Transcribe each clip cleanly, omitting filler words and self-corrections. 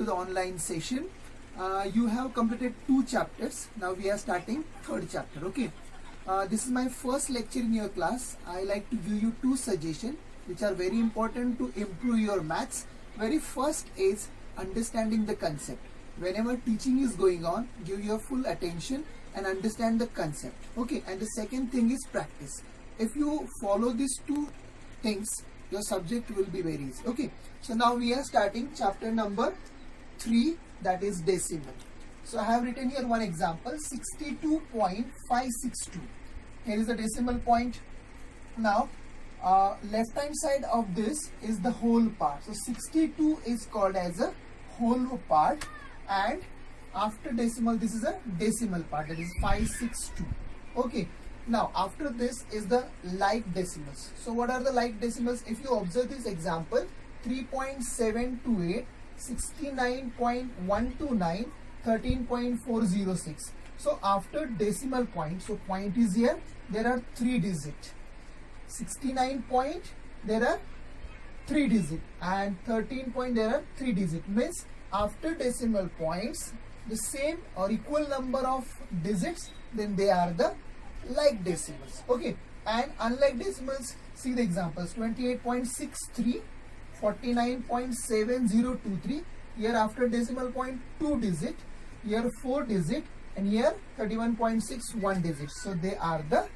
to the online session. You have completed 2 chapters. Now we are starting 3rd chapter. Okay. This is my first lecture in your class. I like to give you 2 suggestions which are very important to improve your maths. Very first is understanding the concept. Whenever teaching is going on, give your full attention and understand the concept. Okay. And the second thing is practice. If you follow these 2 things, your subject will be very easy. Okay. So now we are starting chapter number 3, that is decimal. So I have written here one example, 62.562. Here is the decimal point. Now left hand side of this is the whole part. So 62 is called as a whole part, and after decimal this is a decimal part, that is 562. Okay. Now after this is the like decimals. So what are the like decimals? If you observe this example, 3.728, 69.129, 13.406. So after decimal point, so point is here, there are 3 digits. 69 point, there are 3 digits, and 13 point, there are 3 digits. Means after decimal points, the same or equal number of digits, then they are the like decimals. Okay. And unlike decimals, see the examples, 28.63, 49.7023. Here after decimal point 2 digit, here 4 digit, and here 31.61 digits. So they are the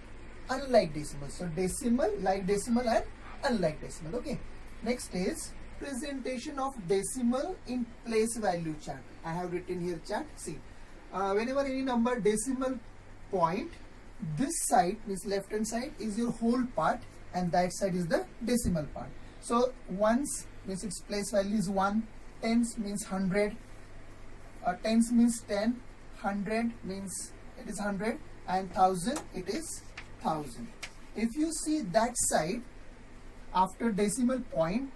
unlike decimals. So decimal, like decimal, and unlike decimal. Okay. Next is presentation of decimal in place value chart. I have written here chart. See, whenever any number decimal point, this side means left hand side is your whole part, and that side is the decimal part. So ones means its place value is 1, tens means 100, tens means 10, 100 means it is 100, and 1000 it is 1000. If you see that side after decimal point,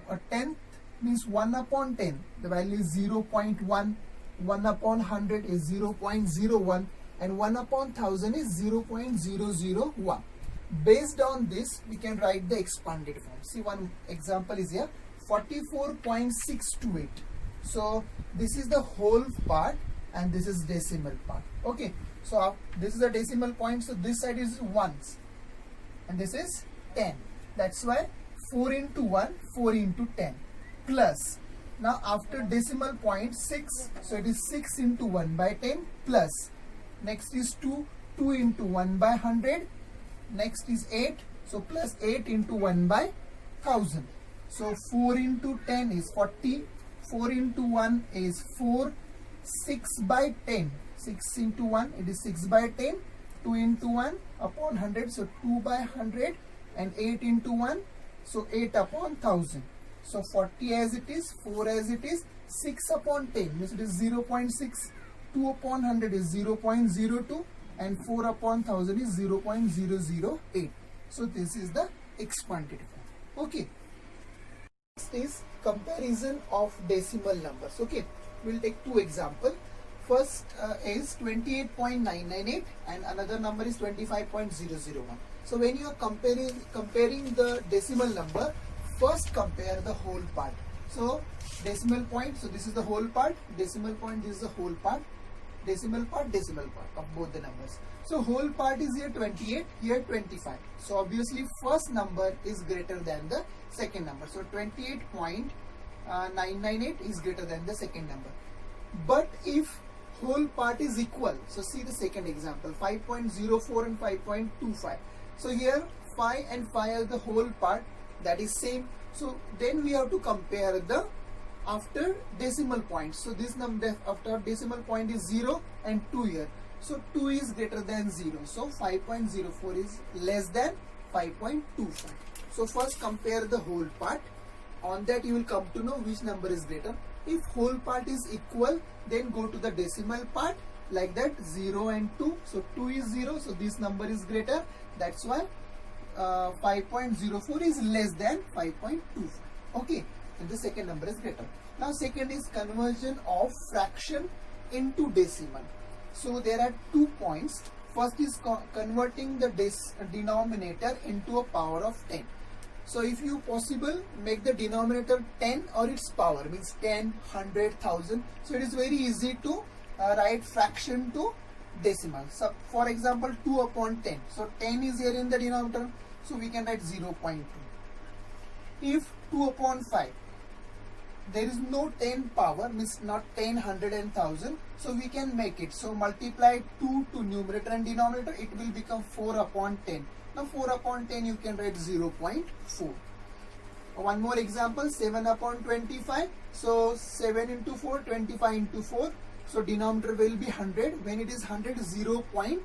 a tenth means 1 upon 10, the value is 0.1, 1 upon 100 is 0.01, and 1 upon 1000 is 0.001. Based on this, we can write the expanded form. See, one example is here, 44.628. So this is the whole part, and this is decimal part. Okay. So this is the decimal point. So this side is ones, and this is 10. That's why 4 into 1, 4 into 10 plus. Now after decimal point 6, so it is 6 into 1 by 10 plus. Next is 2, 2 into 1 by 100. Next is 8, so plus 8 into 1 by 1000. So 4 into 10 is 40, 4 into 1 is 4, 6 by 10, 6 into 1, it is 6 by 10, 2 into 1 upon 100, so 2 by 100, and 8 into 1, so 8 upon 1000. So 40 as it is, 4 as it is, 6 upon 10 means it is 0.6, 2 upon 100 is 0.02, and 4 upon 1000 is 0.008. So this is the expanded form. Okay. Next is comparison of decimal numbers. Okay. We'll take 2 examples. First is 28.998 and another number is 25.001. So when you are comparing the decimal number, first compare the whole part. So decimal point, so this is the whole part, decimal point, this is the whole part, decimal part of both the numbers. So whole part is here 28, here 25. So obviously first number is greater than the second number. So 28.998 is greater than the second number. But if whole part is equal, so see the second example, 5.04 and 5.25. So here 5 and 5 are the whole part, that is same. So then we have to compare the after decimal point. So this number after decimal point is 0 and 2 here. So 2 is greater than 0. So 5.04 is less than 5.25. So first compare the whole part. On that you will come to know which number is greater. If whole part is equal, then go to the decimal part, like that 0 and 2. So 2 is 0. So this number is greater. That's why 5.04 is less than 5.25. Okay. And the second number is greater. Now second is conversion of fraction into decimal. So there are 2 points. First is converting the denominator into a power of 10. So if you possible, make the denominator 10 or its power, means 10, 100, 1000. So it is very easy to write fraction to decimal. So for example, 2 upon 10. So 10 is here in the denominator, so we can write 0.2. If 2 upon 5, there is no 10 power, means not 10, 100 and 1000, so we can make it. So multiply 2 to numerator and denominator, it will become 4 upon 10. Now 4 upon 10 you can write 0.4. One more example, 7 upon 25. So 7 into 4, 25 into 4. So denominator will be 100. When it is 100, 0.28.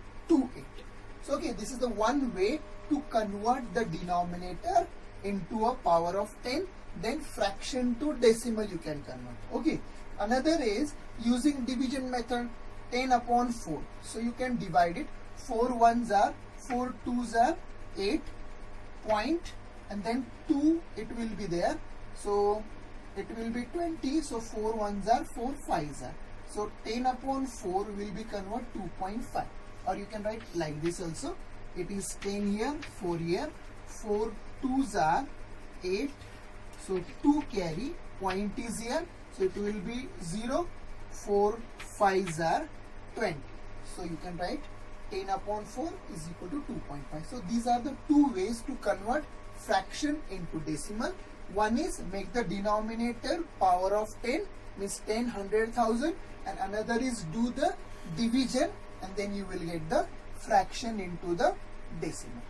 So okay, this is the one way to convert the denominator into a power of 10. Then fraction to decimal you can convert. Okay. Another is using division method, 10 upon 4. So you can divide it. 4 ones are 4 twos are 8 point, and then 2 it will be there. So it will be 20. So 4 ones are 4 fives are. So 10 upon 4 will be convert 2.5. Or you can write like this also. It is 10 here, 4 here. 4 twos are 8. So 2 carry, point is here. So it will be 0. 4 fives are 20. So you can write 10 upon 4 is equal to 2.5. So these are the two ways to convert fraction into decimal. One is make the denominator power of 10, means 10, 100, 1000, and another is do the division, and then you will get the fraction into the decimal.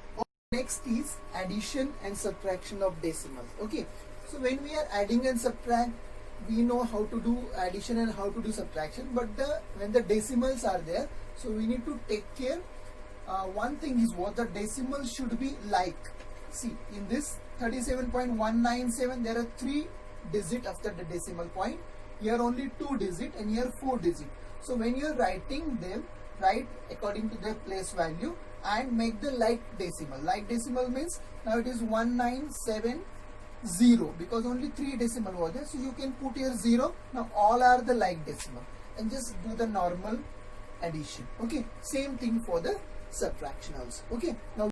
Next is addition and subtraction of decimals. Okay, so when we are adding and subtract, we know how to do addition and how to do subtraction, but when the decimals are there, so we need to take care. One thing is what the decimal should be like. See, in this 37.197, there are 3 digits after the decimal point. Here only 2 digits and here 4 digits. So when you are writing them, write according to their place value and make the like decimal. Like decimal means now it is 1970 because only 3 decimal was there. So you can put here 0. Now all are the like decimal and just do the normal addition. Okay, same thing for the subtraction also. Okay, now